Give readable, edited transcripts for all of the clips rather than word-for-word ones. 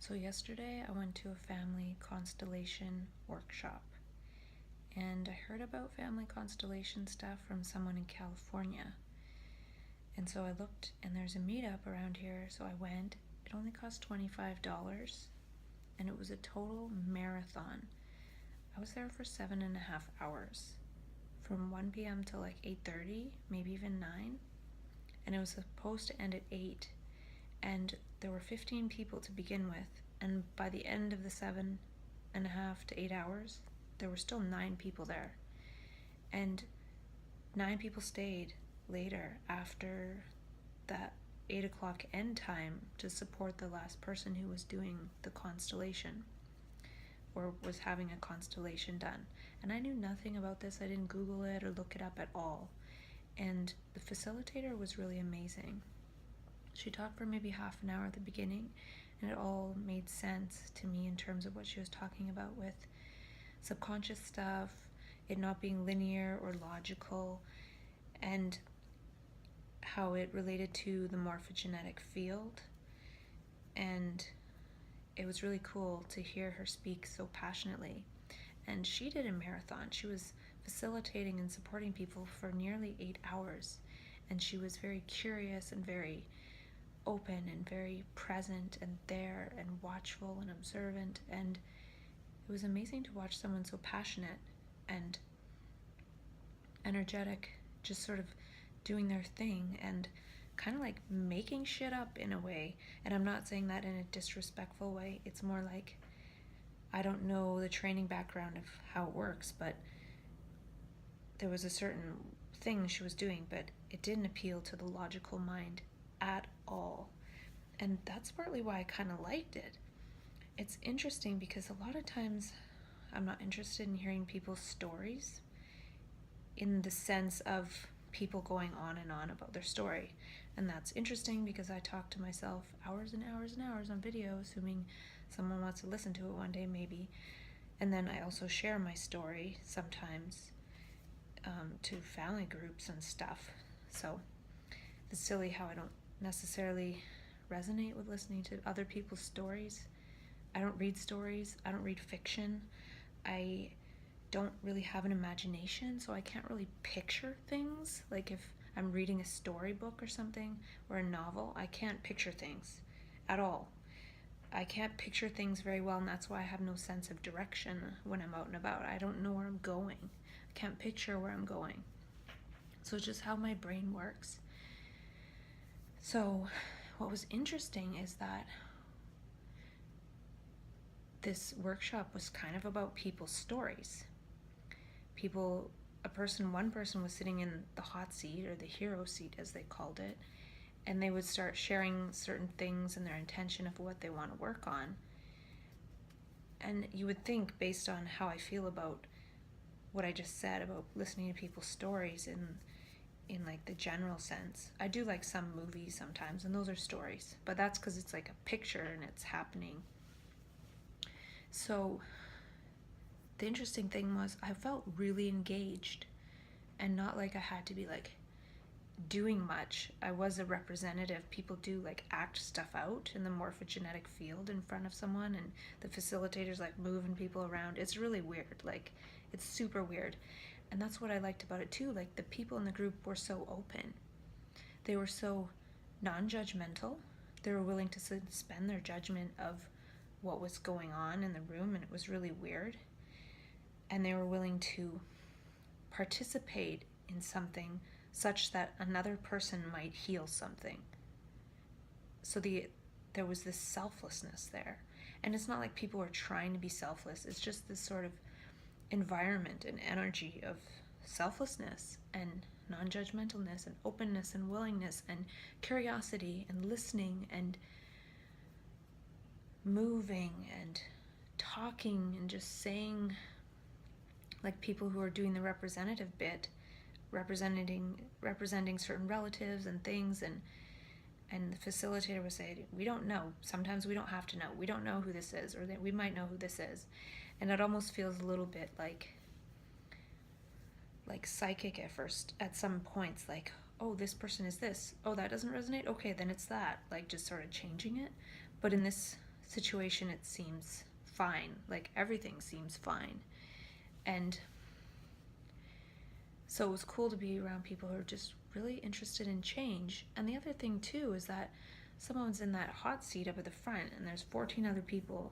So yesterday I went to a family constellation workshop, and I heard about family constellation stuff from someone in California. And so I looked, and there's a meetup around here, so I went. It only cost $25, and it was a total marathon. I was there for 7.5 hours, from 1 p.m. to like 8:30, maybe even 9. And it was supposed to end at 8. And there were 15 people to begin with, and by the end of the 7.5 to 8 hours, there were still 9 people there. And 9 people stayed later after that 8 o'clock end time to support the last person who was doing the constellation or was having a constellation done. And I knew nothing about this. I didn't Google it or look it up at all. And the facilitator was really amazing. She talked for maybe half an hour at the beginning, and it all made sense to me in terms of what she was talking about with subconscious stuff, it not being linear or logical, and how it related to the morphogenetic field. And it was really cool to hear her speak so passionately. And she did a marathon. She was facilitating and supporting people for nearly 8 hours, and she was very curious and very open and very present and there and watchful and observant. And it was amazing to watch someone so passionate and energetic just sort of doing their thing and kind of like making shit up in a way. And I'm not saying that in a disrespectful way. It's more like, I don't know the training background of how it works, but there was a certain thing she was doing, but it didn't appeal to the logical mind at all. And that's partly why I kind of liked it. It's interesting because a lot of times I'm not interested in hearing people's stories in the sense of people going on and on about their story. And that's interesting because I talk to myself hours and hours and hours on video, assuming someone wants to listen to it one day maybe. And then I also share my story sometimes to family groups and stuff. So it's silly how I don't necessarily resonate with listening to other people's stories. I don't read stories. I don't read fiction. I don't really have an imagination, so I can't really picture things. Like if I'm reading a storybook or something or a novel, I can't picture things at all. I can't picture things very well, and that's why I have no sense of direction when I'm out and about. I don't know where I'm going. I can't picture where I'm going. So it's just how my brain works. So what was interesting is that this workshop was kind of about people's stories. One person was sitting in the hot seat, or the hero seat as they called it, and they would start sharing certain things and their intention of what they want to work on. And you would think, based on how I feel about what I just said about listening to people's stories in like the general sense. I do like some movies sometimes, and those are stories, but that's because it's like a picture and it's happening. So the interesting thing was I felt really engaged and not like I had to be like doing much. I was a representative. People do like act stuff out in the morphogenetic field in front of someone, and the facilitators like moving people around. It's really weird. Like, it's super weird. And that's what I liked about it too. Like, the people in the group were so open. They were so non-judgmental. They were willing to suspend their judgment of what was going on in the room, and it was really weird. And they were willing to participate in something such that another person might heal something. So there was this selflessness there. And it's not like people were trying to be selfless. It's just this sort of environment and energy of selflessness and non-judgmentalness and openness and willingness and curiosity and listening and moving and talking and just saying, like people who are doing the representative bit, representing certain relatives and things, and the facilitator would say, we don't know. Sometimes we don't have to know. We don't know who this is, or that we might know who this is. And it almost feels a little bit like psychic at first, at some points, like, oh, this person is this. Oh, that doesn't resonate? Okay, then it's that. Like, just sort of changing it. But in this situation, it seems fine. Like everything seems fine. And so it was cool to be around people who are just really interested in change. And the other thing too is that someone's in that hot seat up at the front and there's 14 other people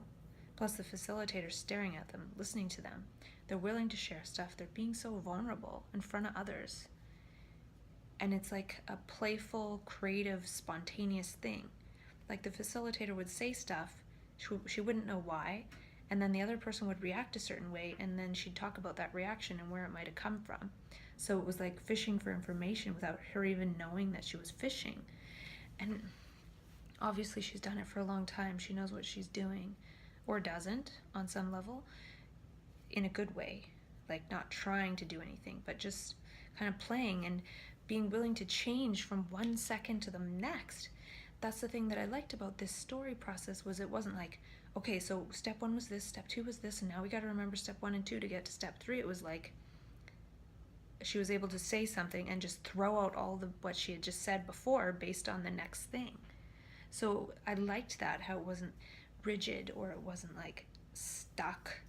plus the facilitator staring at them, listening to them. They're willing to share stuff. They're being so vulnerable in front of others. And it's like a playful, creative, spontaneous thing. Like the facilitator would say stuff, she wouldn't know why, and then the other person would react a certain way, and then she'd talk about that reaction and where it might have come from. So it was like fishing for information without her even knowing that she was fishing. And obviously she's done it for a long time. She knows what she's doing, or doesn't on some level, in a good way. Like not trying to do anything, but just kind of playing and being willing to change from 1 second to the next. That's the thing that I liked about this story process, was it wasn't like, okay, so step 1 was this, step 2 was this, and now we got to remember step 1 and 2 to get to step 3. It was like she was able to say something and just throw out all the what she had just said before based on the next thing. So I liked that, how it wasn't rigid, or it wasn't like stuck,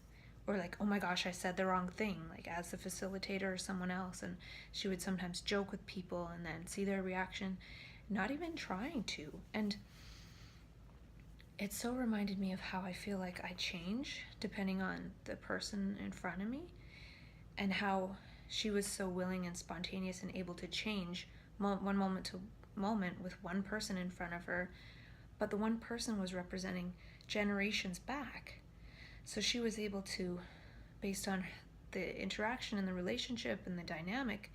or like, oh my gosh, I said the wrong thing, like as the facilitator or someone else. And she would sometimes joke with people and then see their reaction, not even trying to. And it so reminded me of how I feel like I change depending on the person in front of me, and how she was so willing and spontaneous and able to change one moment to moment with one person in front of her, but the one person was representing generations back. So she was able to, based on the interaction and the relationship and the dynamic,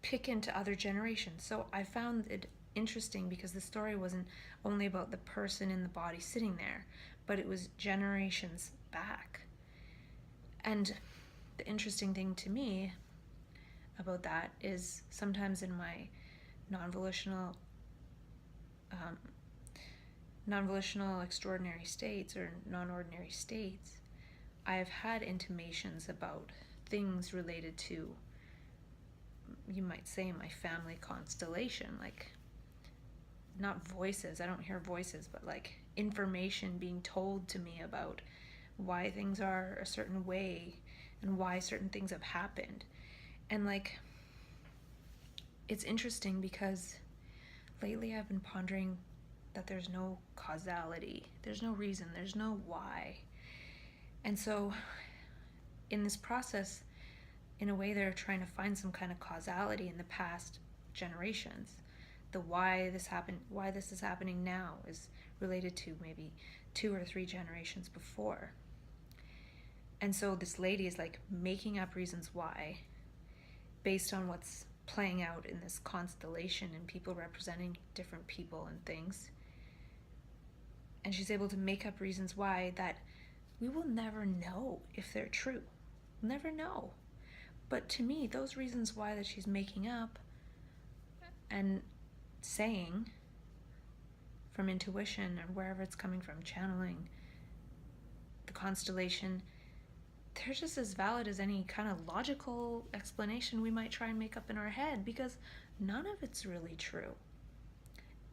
pick into other generations. So I found it interesting because the story wasn't only about the person in the body sitting there, but it was generations back. And the interesting thing to me about that is sometimes in my non-volitional extraordinary states or non-ordinary states, I have had intimations about things related to, you might say, my family constellation, like not voices, I don't hear voices, but like information being told to me about why things are a certain way and why certain things have happened. And like, it's interesting because lately I've been pondering that there's no causality, there's no reason, there's no why. And so in this process, in a way, they're trying to find some kind of causality in the past generations. The why this happened, why this is happening now is related to maybe 2 or 3 generations before. And so this lady is like making up reasons why based on what's playing out in this constellation and people representing different people and things. And she's able to make up reasons why that we will never know if they're true. We'll never know. But to me, those reasons why that she's making up and saying from intuition or wherever it's coming from, channeling the constellation, they're just as valid as any kind of logical explanation we might try and make up in our head, because none of it's really true.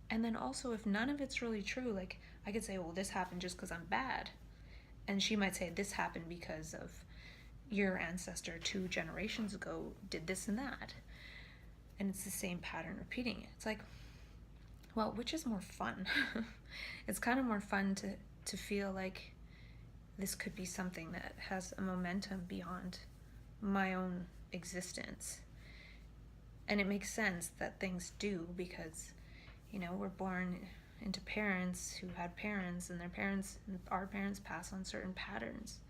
And then also, if none of it's really true, like I could say, well, this happened just because I'm bad. And she might say, this happened because of your ancestor 2 generations ago did this and that. And it's the same pattern repeating it. It's like, well, which is more fun? It's kind of more fun to feel like this could be something that has a momentum beyond my own existence. And it makes sense that things do, because, you know, we're born into parents who had parents, and their parents, our parents, pass on certain patterns.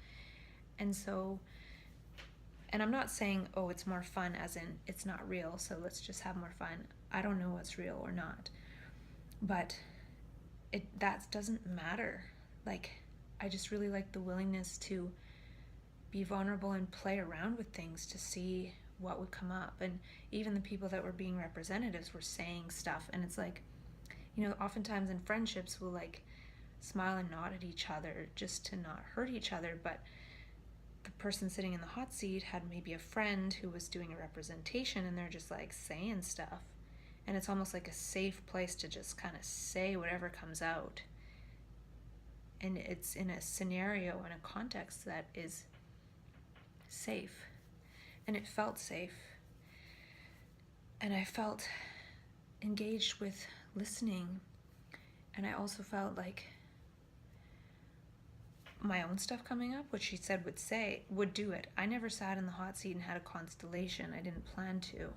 And so, and I'm not saying, oh, it's more fun as in it's not real, so let's just have more fun. I don't know what's real or not. But that doesn't matter. Like, I just really like the willingness to be vulnerable and play around with things to see what would come up. And even the people that were being representatives were saying stuff, and it's like, you know, oftentimes in friendships we'll like smile and nod at each other just to not hurt each other, but the person sitting in the hot seat had maybe a friend who was doing a representation, and they're just like saying stuff, and it's almost like a safe place to just kind of say whatever comes out. and it's in a scenario and a context that is safe, and it felt safe, and I felt engaged with listening, and I also felt like my own stuff coming up, which she said would do it. I never sat in the hot seat and had a constellation. I didn't plan to.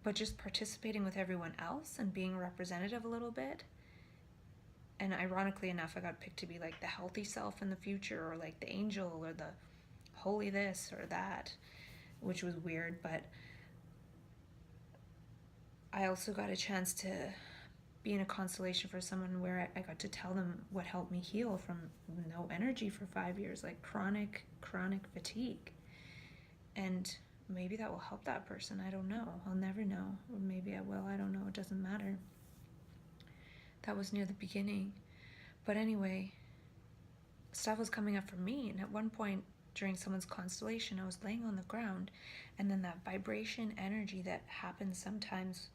But just participating with everyone else and being representative a little bit. And ironically enough, I got picked to be like the healthy self in the future, or like the angel, or the holy this or that, which was weird. But I also got a chance to be in a constellation for someone where I got to tell them what helped me heal from no energy for 5 years, like chronic fatigue. And maybe that will help that person. I don't know. I'll never know. Or maybe I will. I don't know. It doesn't matter. That was near the beginning. But anyway, stuff was coming up for me. And at one point during someone's constellation, I was laying on the ground. And then that vibration energy that happens sometimes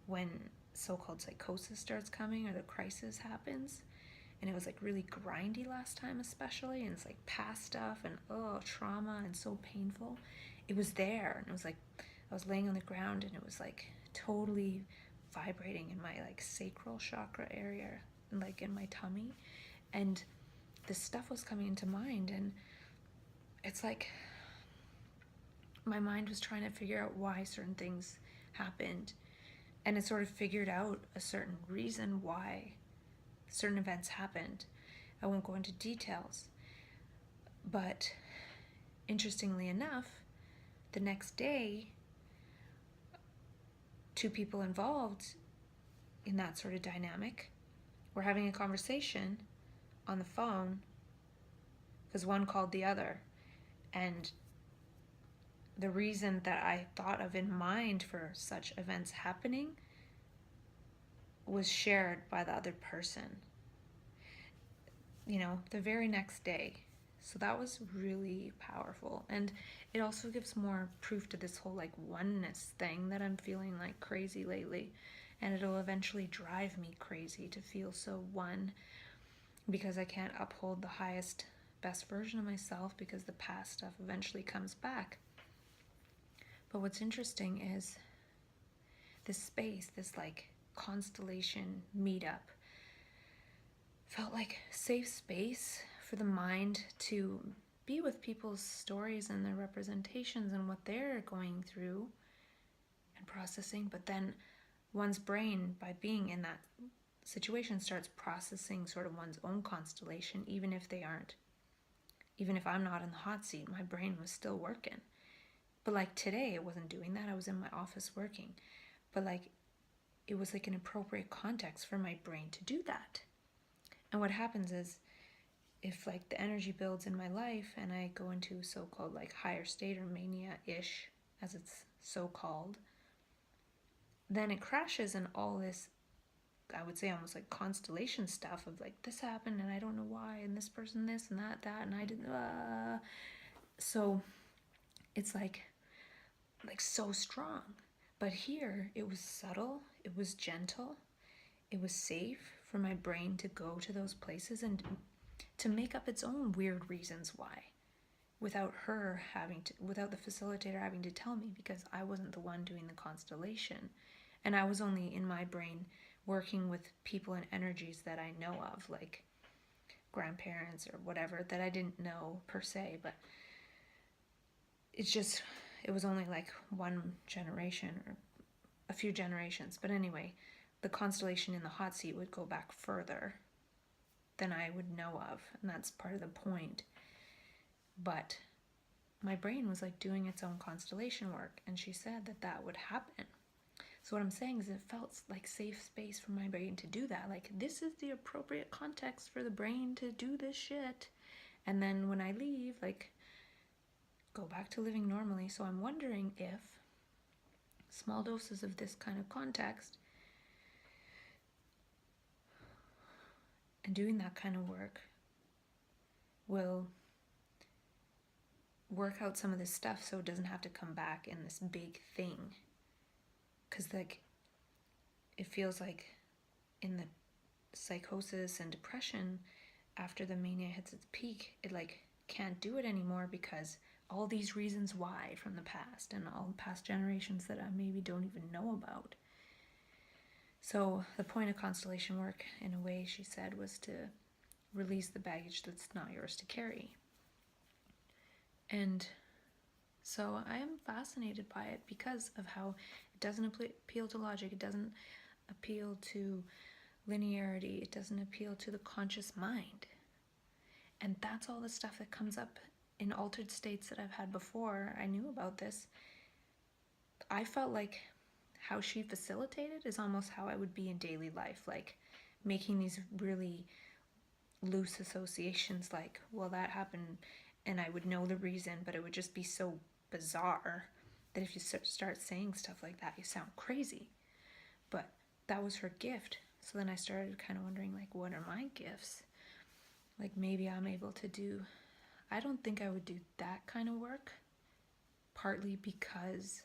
when so-called psychosis starts coming, or the crisis happens. And it was like really grindy last time especially. And it's like past stuff and trauma and so painful. It was there, and it was like I was laying on the ground, and it was like totally vibrating in my like sacral chakra area, and like in my tummy, and this stuff was coming into mind, and it's like my mind was trying to figure out why certain things happened, and it sort of figured out a certain reason why certain events happened. I won't go into details, but interestingly enough, the next day, two people involved in that sort of dynamic were having a conversation on the phone because one called the other. And the reason that I thought of in mind for such events happening was shared by the other person, the very next day. So that was really powerful. And it also gives more proof to this whole like oneness thing that I'm feeling like crazy lately. And it'll eventually drive me crazy to feel so one, because I can't uphold the highest, best version of myself, because the past stuff eventually comes back. But what's interesting is this space, this like constellation meetup, felt like safe space for the mind to be with people's stories and their representations and what they're going through and processing. But then one's brain, by being in that situation, starts processing sort of one's own constellation, even if they aren't. Even if I'm not in the hot seat, my brain was still working. But like today, it wasn't doing that. I was in my office working. But like, it was like an appropriate context for my brain to do that. And what happens is, if like the energy builds in my life and I go into so-called like higher state, or mania-ish, as it's so called, then it crashes in all this, I would say almost like constellation stuff of like, this happened and I don't know why, and this person this and that and I didn't, so it's like so strong. But here it was subtle, it was gentle, it was safe for my brain to go to those places and to make up its own weird reasons why, without the facilitator having to tell me, because I wasn't the one doing the constellation, and I was only in my brain working with people and energies that I know of, like grandparents or whatever, that I didn't know per se, but it was only like one generation or a few generations. But anyway, the constellation in the hot seat would go back further than I would know of, and that's part of the point. But my brain was like doing its own constellation work, and she said that would happen. So what I'm saying is, it felt like safe space for my brain to do that. Like, this is the appropriate context for the brain to do this shit. And then when I leave, like, go back to living normally. So I'm wondering if small doses of this kind of context and doing that kind of work will work out some of this stuff so it doesn't have to come back in this big thing. Because like, it feels like in the psychosis and depression, after the mania hits its peak, it like can't do it anymore because all these reasons why from the past and all the past generations that I maybe don't even know about. So the point of constellation work, in a way, she said, was to release the baggage that's not yours to carry. And so I am fascinated by it because of how it doesn't appeal to logic, it doesn't appeal to linearity, it doesn't appeal to the conscious mind. And that's all the stuff that comes up in altered states that I've had before I knew about this. I felt like how she facilitated is almost how I would be in daily life, like making these really loose associations, like, well, that happened, and I would know the reason, but it would just be so bizarre that if you start saying stuff like that, you sound crazy. But that was her gift. So then I started kind of wondering, like, what are my gifts? Like, maybe I'm able to do, I don't think I would do that kind of work, partly because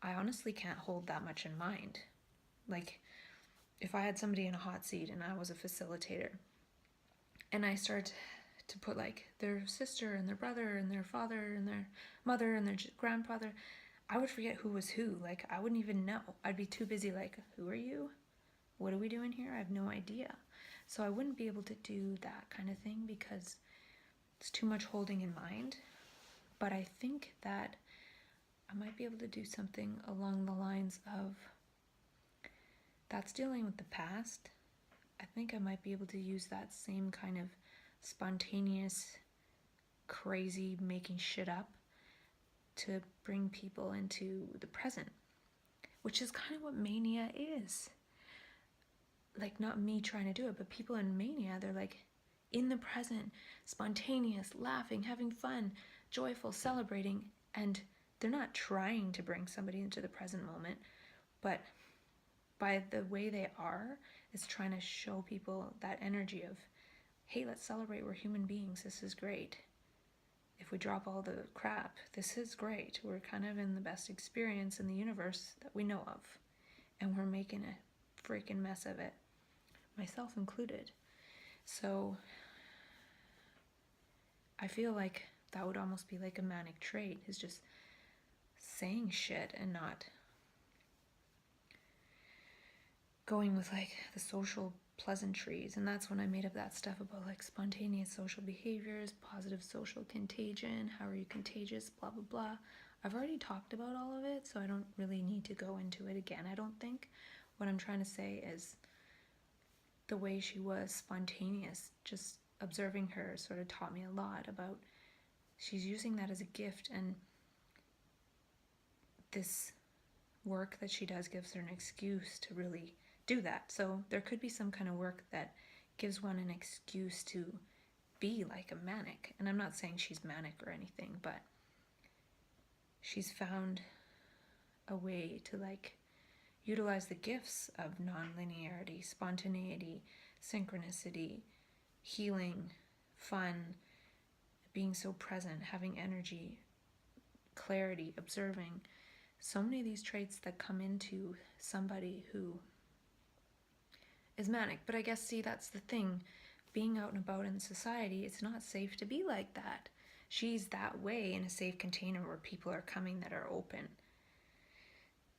I honestly can't hold that much in mind. Like, if I had somebody in a hot seat and I was a facilitator, and I start to put like their sister and their brother and their father and their mother and their grandfather, I would forget who was who. Like, I wouldn't even know. I'd be too busy like, who are you? What are we doing here? I have no idea. So I wouldn't be able to do that kind of thing because it's too much holding in mind. But I think that I might be able to do something along the lines of, that's dealing with the past. I think I might be able to use that same kind of spontaneous, crazy, making shit up to bring people into the present, which is kind of what mania is. Like, not me trying to do it, but people in mania, they're like in the present, spontaneous, laughing, having fun, joyful, celebrating, and they're not trying to bring somebody into the present moment, but by the way they are, is trying to show people that energy of, hey, let's celebrate, we're human beings, this is great. If we drop all the crap, this is great. We're kind of in the best experience in the universe that we know of, and we're making a freaking mess of it, myself included. So I feel like that would almost be like a manic trait, is just saying shit and not going with like the social pleasantries. And that's when I made up that stuff about like spontaneous social behaviors, positive social contagion, how are you contagious, blah blah blah. I've already talked about all of it, so I don't really need to go into it again, I don't think. What I'm trying to say is the way she was spontaneous, just observing her sort of taught me a lot about, she's using that as a gift, and this work that she does gives her an excuse to really do that. So there could be some kind of work that gives one an excuse to be like a manic. And I'm not saying she's manic or anything, but she's found a way to like utilize the gifts of non-linearity, spontaneity, synchronicity, healing, fun, being so present, having energy, clarity, observing. So many of these traits that come into somebody who is manic. But I guess, see, that's the thing. Being out and about in society, it's not safe to be like that. She's that way in a safe container where people are coming that are open.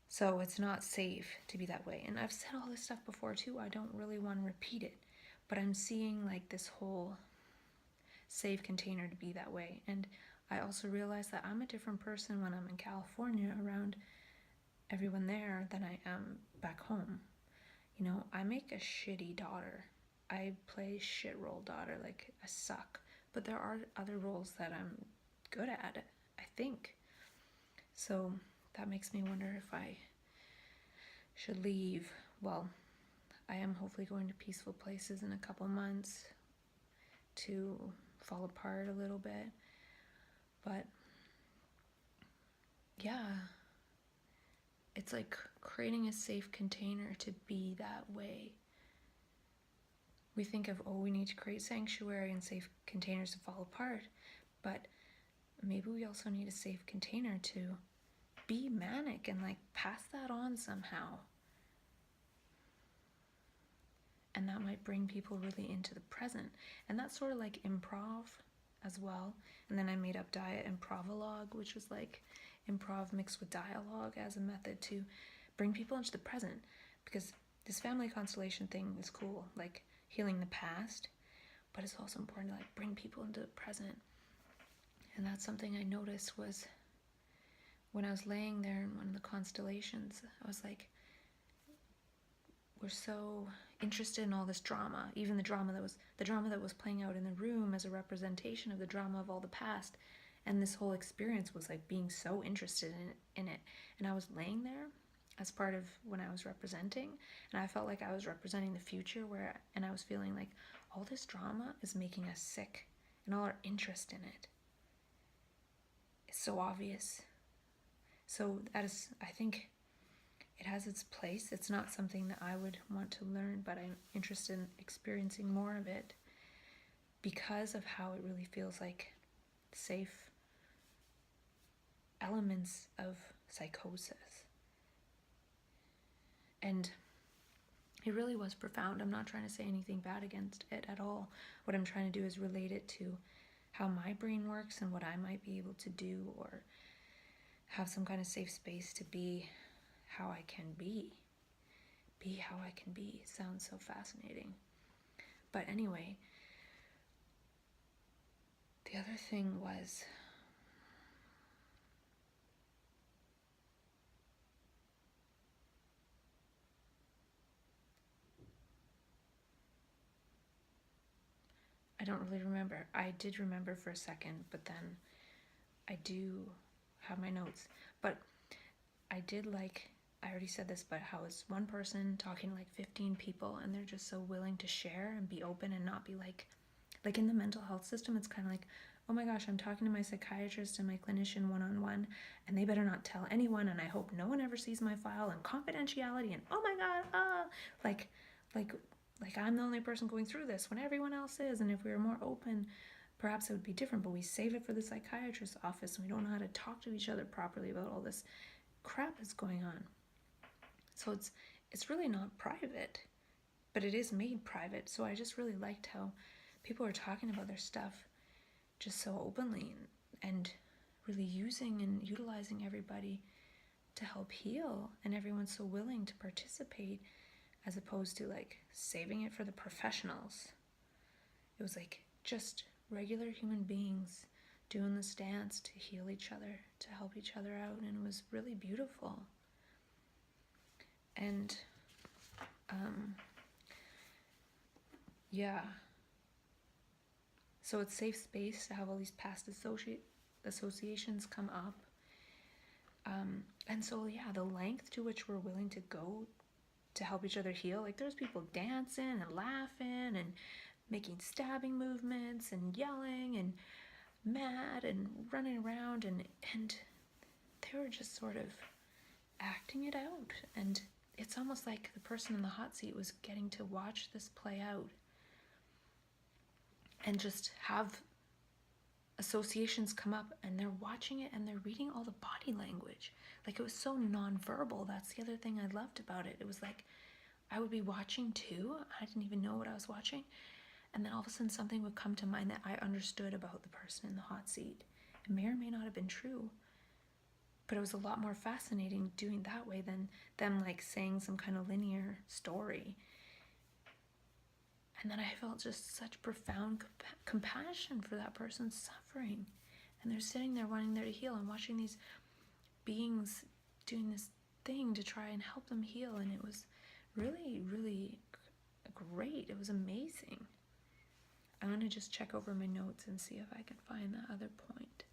So it's not safe to be that way. And I've said all this stuff before too. I don't really want to repeat it. But I'm seeing like this whole safe container to be that way. And I also realize that I'm a different person when I'm in California around everyone there than I am back home. You know, I make a shitty daughter. I play shit role daughter, like I suck. But there are other roles that I'm good at, I think. So that makes me wonder if I should leave. Well, I am hopefully going to peaceful places in a couple months to fall apart a little bit. But yeah, it's like creating a safe container to be that way. We think of, oh, we need to create sanctuary and safe containers to fall apart, but maybe we also need a safe container to be manic and like pass that on somehow. and that might bring people really into the present. And that's sort of like improv as well. And then I made up diet improvalog, which was like improv mixed with dialogue as a method to bring people into the present, because this family constellation thing is cool, like healing the past, but it's also important to like bring people into the present. And that's something I noticed was when I was laying there in one of the constellations. I was like, we're so interested in all this drama, even the drama that was playing out in the room as a representation of the drama of all the past. And this whole experience was like being so interested in it. And I was laying there as part of when I was representing, and I felt like I was representing the future, and I was feeling like all this drama is making us sick, and all our interest in it is so obvious. So that is, I think it has its place. It's not something that I would want to learn, but I'm interested in experiencing more of it because of how it really feels like safe elements of psychosis. And it really was profound. I'm not trying to say anything bad against it at all. What I'm trying to do is relate it to how my brain works and what I might be able to do, or have some kind of safe space to be how I can be. Be how I can be. It sounds so fascinating. But anyway, the other thing was, I don't really remember. I did remember for a second, but then I do have my notes. But I did like, I already said this, but how it's one person talking to like 15 people, and they're just so willing to share and be open and not be like in the mental health system, it's kind of like, oh my gosh, I'm talking to my psychiatrist and my clinician one-on-one, and they better not tell anyone, and I hope no one ever sees my file, and confidentiality, and oh my god, like I'm the only person going through this when everyone else is. And if we were more open, perhaps it would be different, but we save it for the psychiatrist's office, and we don't know how to talk to each other properly about all this crap that's going on. So it's really not private, but it is made private. So I just really liked how people are talking about their stuff just so openly, and really using and utilizing everybody to help heal, and everyone's so willing to participate, as opposed to like saving it for the professionals. It was like just regular human beings doing this dance to heal each other, to help each other out, and it was really beautiful. And yeah, so it's safe space to have all these past associations come up, and so yeah, the length to which we're willing to go to help each other heal. Like there's people dancing and laughing and making stabbing movements and yelling and mad and running around, and they were just sort of acting it out. And it's almost like the person in the hot seat was getting to watch this play out and just have associations come up, and they're watching it and they're reading all the body language. Like it was so nonverbal. That's the other thing I loved about it. It was like I would be watching too. I didn't even know what I was watching. And then all of a sudden something would come to mind that I understood about the person in the hot seat. It may or may not have been true, but it was a lot more fascinating doing that way than them like saying some kind of linear story. And then I felt just such profound compassion for that person's suffering. And they're sitting there wanting there to heal, and watching these beings doing this thing to try and help them heal. And it was really, really great. It was amazing. I'm going to just check over my notes and see if I can find that other point.